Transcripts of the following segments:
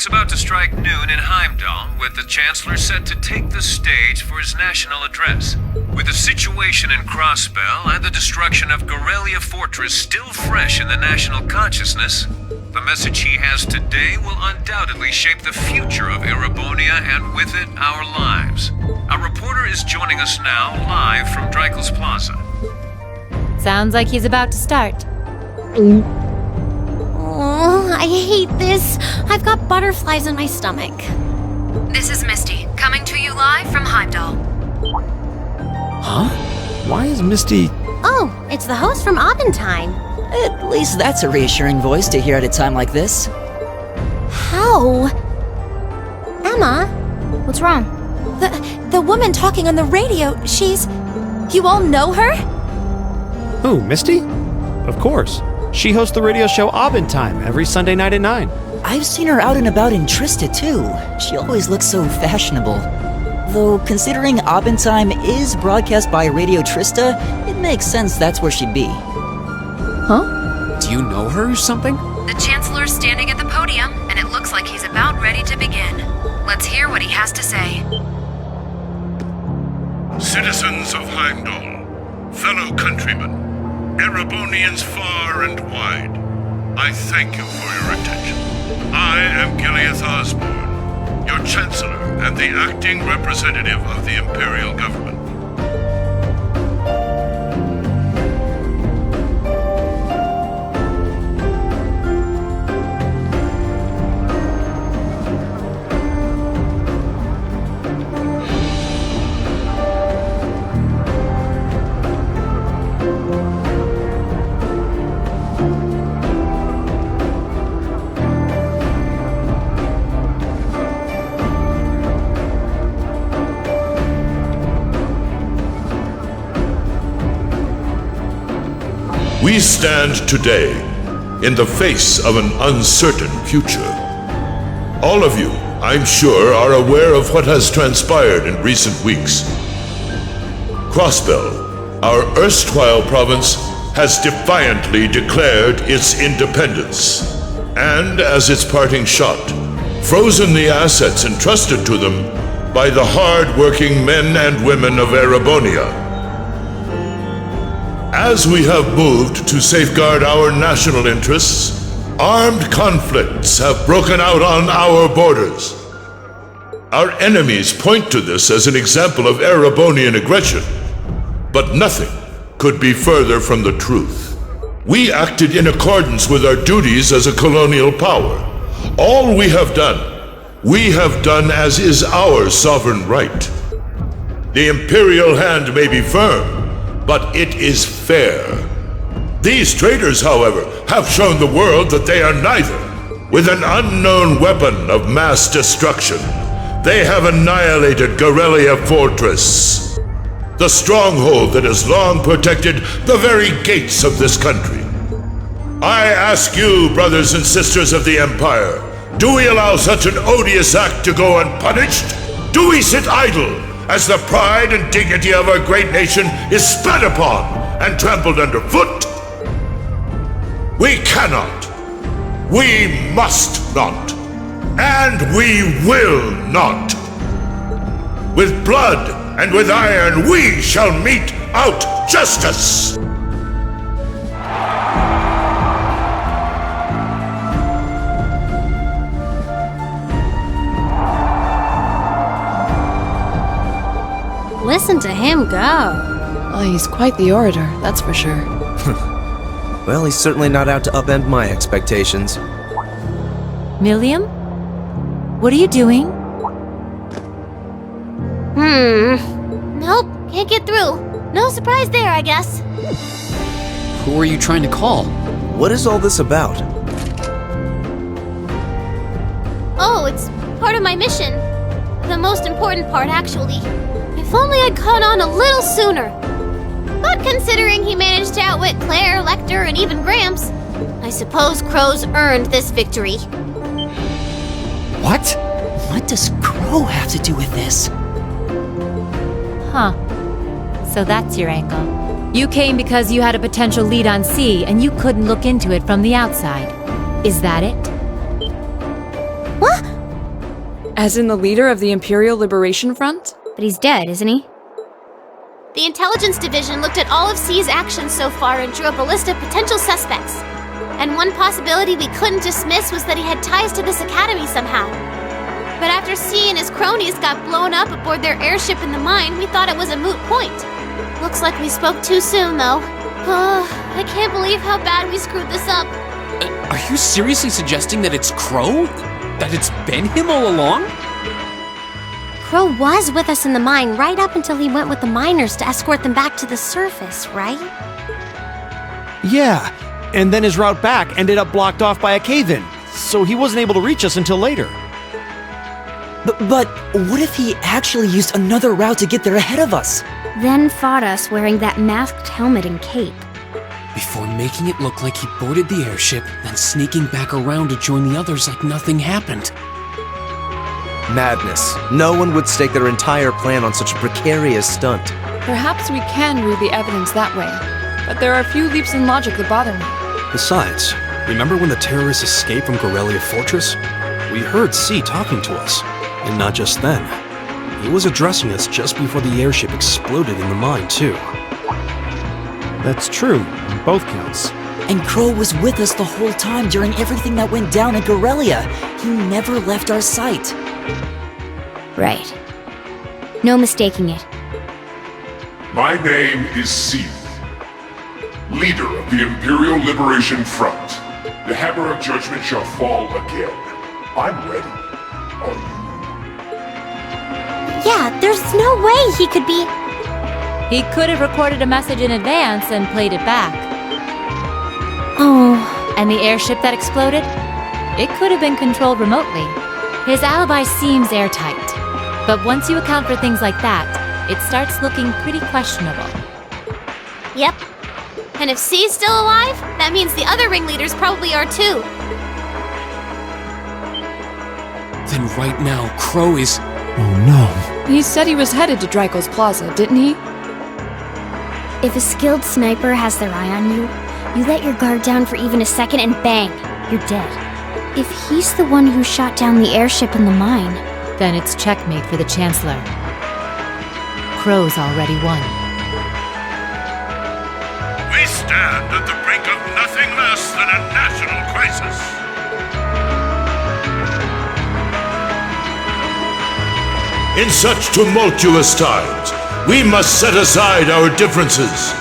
clock's about to strike noon in Heimdall, with the Chancellor set to take the stage for his national address. With the situation in Crossbell and the destruction of Gilliath Fortress still fresh in the national consciousness, the message he has today will undoubtedly shape the future of Erebonia and with it, our lives. Our reporter is joining us now live from Dreikel's Plaza. Sounds like he's about to start. Oh, I hate this. I've got butterflies in my stomach. This is Misty, coming to you live from Heimdall. Huh? Why is Misty... Oh, it's the host from Abendheim. At least that's a reassuring voice to hear at a time like this. How? Emma? What's wrong? The woman talking on the radio, she's... You all know her? Who, Misty? Of course. She hosts the radio show Abendheim every Sunday night at 9. I've seen her out and about in Trista, too. She always looks so fashionable. Though, considering Abendheim is broadcast by Radio Trista, it makes sense that's where she'd be. Huh? Do you know her or something? The Chancellor's standing at the podium, and it looks like he's about ready to begin. Let's hear what he has to say. Citizens of Heimdall, fellow countrymen, Erebonians far and wide, I thank you for your attention. I am Gilliath Osborne, your Chancellor and the acting representative of the Imperial Government. We stand today in the face of an uncertain future. All of you, I'm sure, are aware of what has transpired in recent weeks. Crossbell, our erstwhile province, has defiantly declared its independence, and as its parting shot, frozen the assets entrusted to them by the hard-working men and women of Erebonia. As we have moved to safeguard our national interests, armed conflicts have broken out on our borders. Our enemies point to this as an example of Erebonian aggression, but nothing could be further from the truth. We acted in accordance with our duties as a colonial power. All we have done as is our sovereign right. The imperial hand may be firm, but it is fair. These traitors, however, have shown the world that they are neither. With an unknown weapon of mass destruction, they have annihilated Gilliath Fortress, the stronghold that has long protected the very gates of this country. I ask you, brothers and sisters of the Empire, do we allow such an odious act to go unpunished? Do we sit idle as the pride and dignity of our great nation is spat upon and trampled underfoot? We cannot, we must not, and we will not. With blood and with iron we shall mete out justice! Listen to him go. Oh, he's quite the orator, that's for sure. Well, he's certainly not out to upend my expectations. Milliam? What are you doing? Nope, can't get through. No surprise there, I guess. Who are you trying to call? What is all this about? Oh, it's part of my mission. The most important part, actually. If only I'd caught on a little sooner. But considering he managed to outwit Claire, Lecter, and even Gramps, I suppose Crow's earned this victory. What? What does Crow have to do with this? Huh. So that's your angle. You came because you had a potential lead on C and you couldn't look into it from the outside. Is that it? What? As in the leader of the Imperial Liberation Front? But he's dead, isn't he? The Intelligence Division looked at all of C's actions so far and drew up a list of potential suspects. And one possibility we couldn't dismiss was that he had ties to this academy somehow. But after C and his cronies got blown up aboard their airship in the mine, we thought it was a moot point. Looks like we spoke too soon, though. I can't believe how bad we screwed this up. Are you seriously suggesting that it's Crow? That it's been him all along? Crow was with us in the mine right up until he went with the miners to escort them back to the surface, right? Yeah, and then his route back ended up blocked off by a cave-in, so he wasn't able to reach us until later. But what if he actually used another route to get there ahead of us? Then fought us wearing that masked helmet and cape. Before making it look like he boarded the airship, then sneaking back around to join the others like nothing happened. Madness. No one would stake their entire plan on such a precarious stunt. Perhaps we can read the evidence that way, but there are a few leaps in logic that bother me. Besides, remember when the terrorists escaped from Gilliath Fortress? We heard C talking to us, and not just then. He was addressing us just before the airship exploded in the mine, too. That's true, on both counts. And Crow was with us the whole time during everything that went down at Gilliath. He never left our sight. Right. No mistaking it. My name is C, leader of the Imperial Liberation Front. The hammer of judgment shall fall again. I'm ready. Are you? Yeah, there's no way he could be... He could have recorded a message in advance and played it back. Oh. And the airship that exploded? It could have been controlled remotely. His alibi seems airtight. But once you account for things like that, it starts looking pretty questionable. Yep. And if C's still alive, that means the other ringleaders probably are too. Then right now, Crow is... Oh no. He said he was headed to Dreikel's Plaza, didn't he? If a skilled sniper has their eye on you, you let your guard down for even a second and bang, you're dead. If he's the one who shot down the airship in the mine... Then it's checkmate for the Chancellor. Crow's already won. We stand at the brink of nothing less than a national crisis. In such tumultuous times, we must set aside our differences.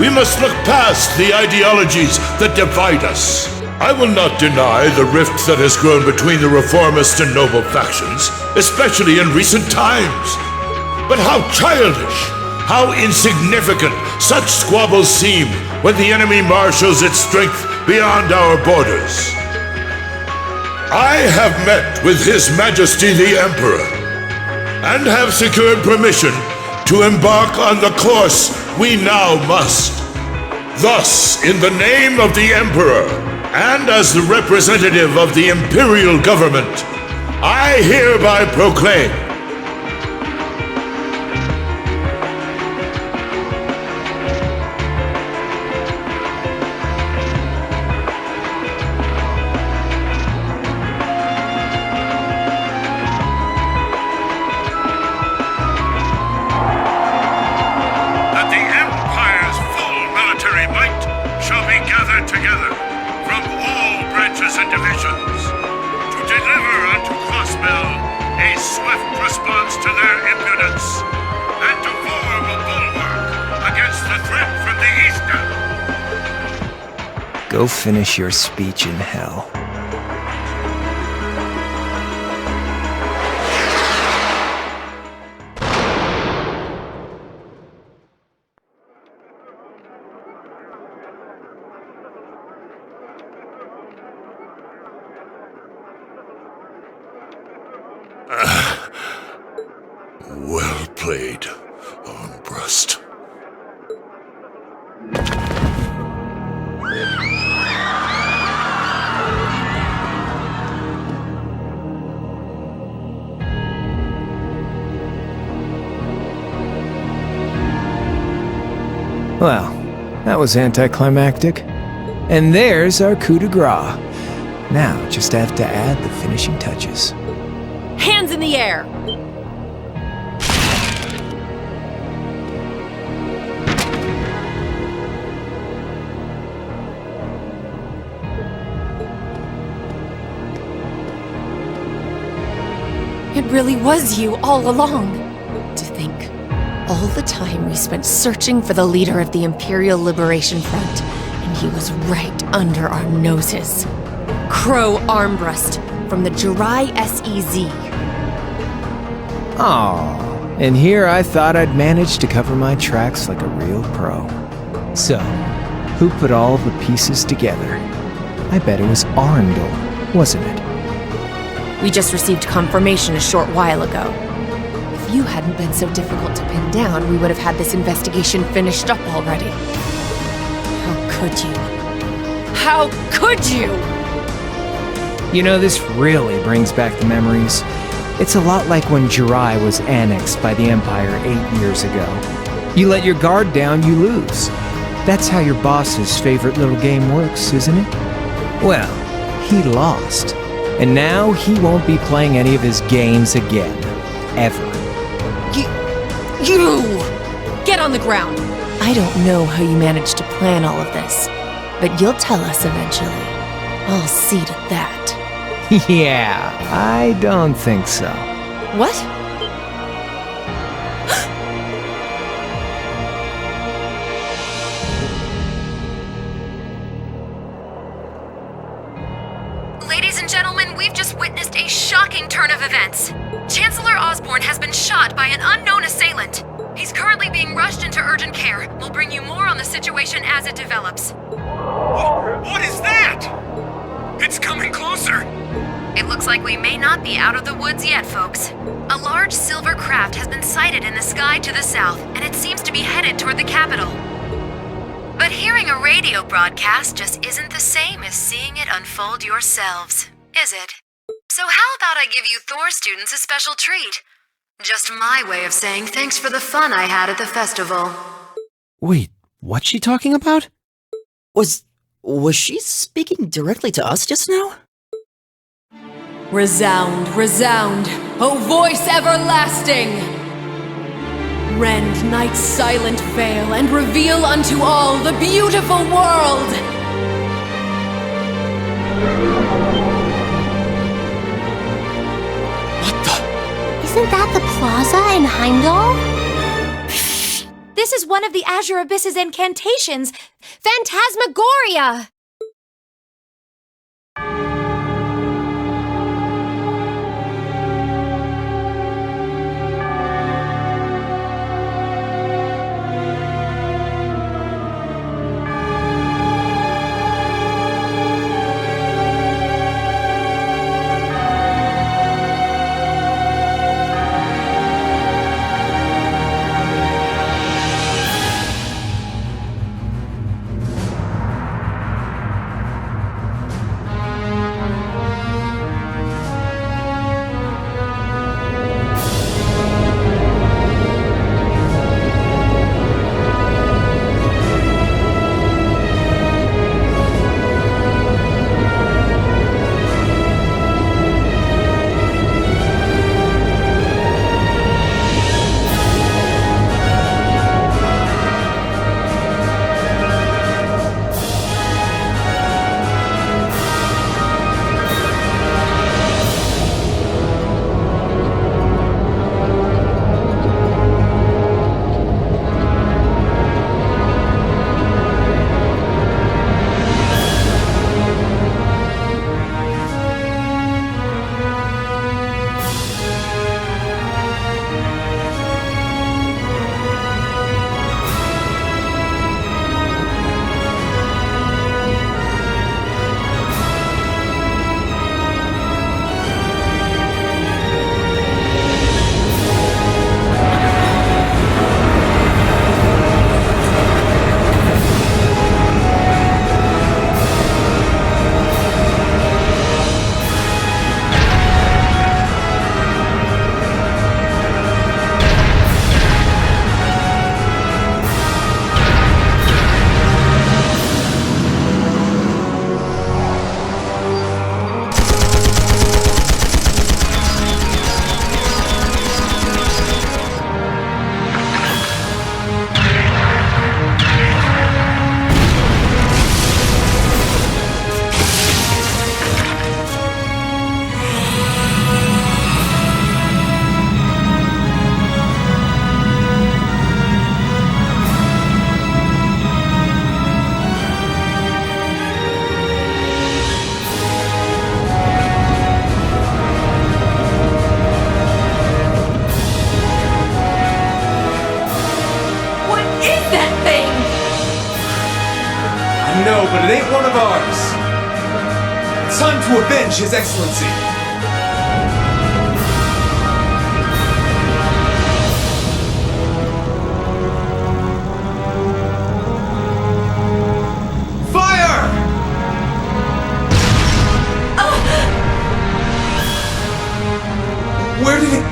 We must look past the ideologies that divide us. I will not deny the rift that has grown between the reformist and noble factions, especially in recent times. But how childish, how insignificant such squabbles seem when the enemy marshals its strength beyond our borders. I have met with His Majesty the Emperor, and have secured permission to embark on the course we now must. Thus, in the name of the Emperor, and as the representative of the Imperial Government, I hereby proclaim that the Empire's full military might shall be gathered together from all branches and divisions to deliver unto Crossbell a swift response to their impudence and to form a bulwark against the threat from the eastern. Go finish your speech in hell. Well played, Armbrust. Well, that was anticlimactic. And there's our coup de grace. Now, just have to add the finishing touches. Hands in the air! It really was you all along. To think, all the time we spent searching for the leader of the Imperial Liberation Front, and he was right under our noses. Crow Armbrust from the Jirai SEZ. Aw, and here I thought I'd managed to cover my tracks like a real pro. So, who put all the pieces together? I bet it was Arundel, wasn't it? We just received confirmation a short while ago. If you hadn't been so difficult to pin down, we would have had this investigation finished up already. How could you? How could you? You know, this really brings back the memories. It's a lot like when Jirai was annexed by the Empire 8 years ago. You let your guard down, you lose. That's how your boss's favorite little game works, isn't it? Well, he lost. And now he won't be playing any of his games again. Ever. You! Get on the ground! I don't know how you managed to plan all of this, but you'll tell us eventually. I'll see to that. Yeah, I don't think so. What? Ladies and gentlemen, we've just witnessed a shocking turn of events. Chancellor Osborne has been shot by an unknown assailant. He's currently being rushed into urgent care. We'll bring you more on the situation as it develops. What is that? It's coming closer. It looks like we may not be out of the woods yet, folks. A large silver craft has been sighted in the sky to the south, and it seems to be headed toward the capital. But hearing a radio broadcast just isn't the same as seeing it unfold yourselves, is it? So how about I give you Thor students a special treat? Just my way of saying thanks for the fun I had at the festival. Wait, what's she talking about? Was she speaking directly to us just now? Resound, resound, O voice everlasting! Rend night's silent veil and reveal unto all the beautiful world! Isn't that the plaza in Heimdall? This is one of the Azure Abyss's incantations! Phantasmagoria! Time to avenge His Excellency! Fire! Where did it...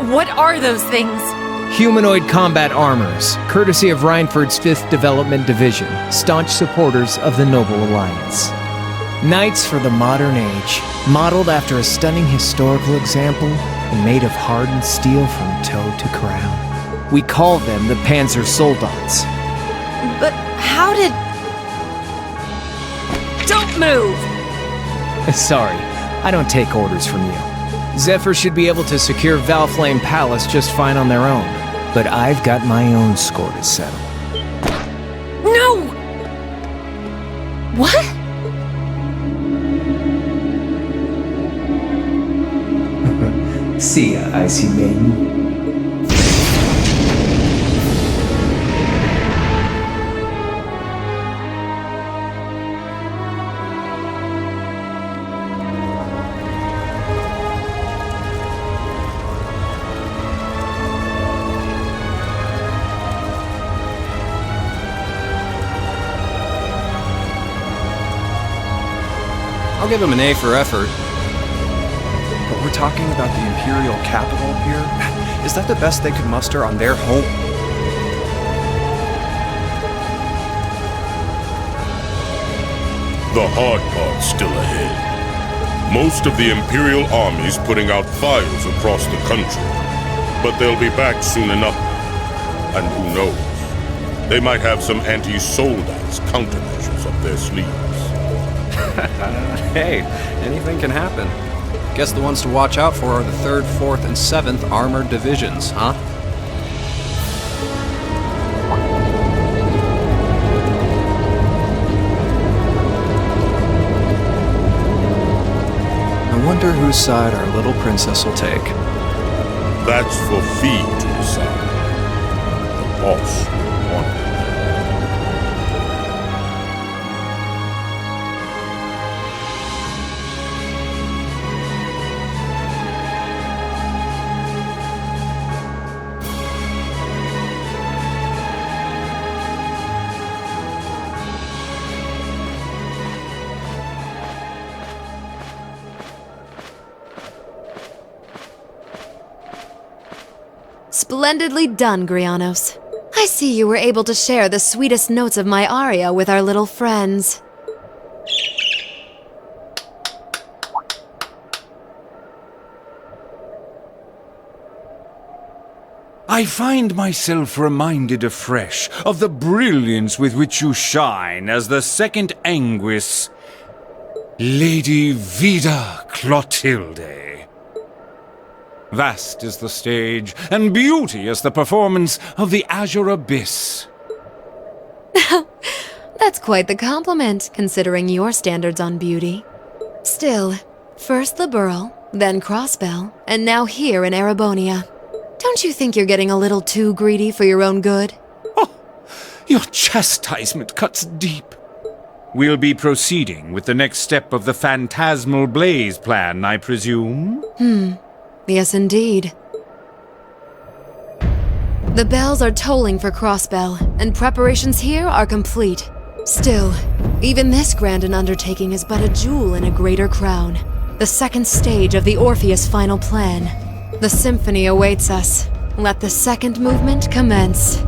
What are those things? Humanoid combat armors, courtesy of Reinford's 5th Development Division, staunch supporters of the Noble Alliance. Knights for the modern age, modeled after a stunning historical example and made of hardened steel from toe to crown. We call them the Panzer Soldats. But how did... Don't move! Sorry, I don't take orders from you. Zephyr should be able to secure Valflame Palace just fine on their own, but I've got my own score to settle. No! What? See ya, Icy Maiden. I'll give him an A for effort. But we're talking about the Imperial capital here? Is that the best they could muster on their home? The hard part's still ahead. Most of the Imperial army's putting out fires across the country. But they'll be back soon enough. And who knows? They might have some anti-Soldats countermeasures up their sleeves. Hey, anything can happen. Guess the ones to watch out for are the 3rd, 4th, and 7th Armored Divisions, huh? I wonder whose side our little princess will take. That's for Fee to decide. The boss wants it. Splendidly done, Grianos. I see you were able to share the sweetest notes of my aria with our little friends. I find myself reminded afresh of the brilliance with which you shine as the second Anguis, Lady Vida Clotilde. Vast is the stage, and beauteous the performance of the Azure Abyss. That's quite the compliment, considering your standards on beauty. Still, first the Burl, then Crossbell, and now here in Erebonia. Don't you think you're getting a little too greedy for your own good? Your chastisement cuts deep. We'll be proceeding with the next step of the Phantasmal Blaze plan, I presume? Yes, indeed. The bells are tolling for Crossbell, and preparations here are complete. Still, even this grand an undertaking is but a jewel in a greater crown. The second stage of the Orpheus final plan. The symphony awaits us, Let the second movement commence.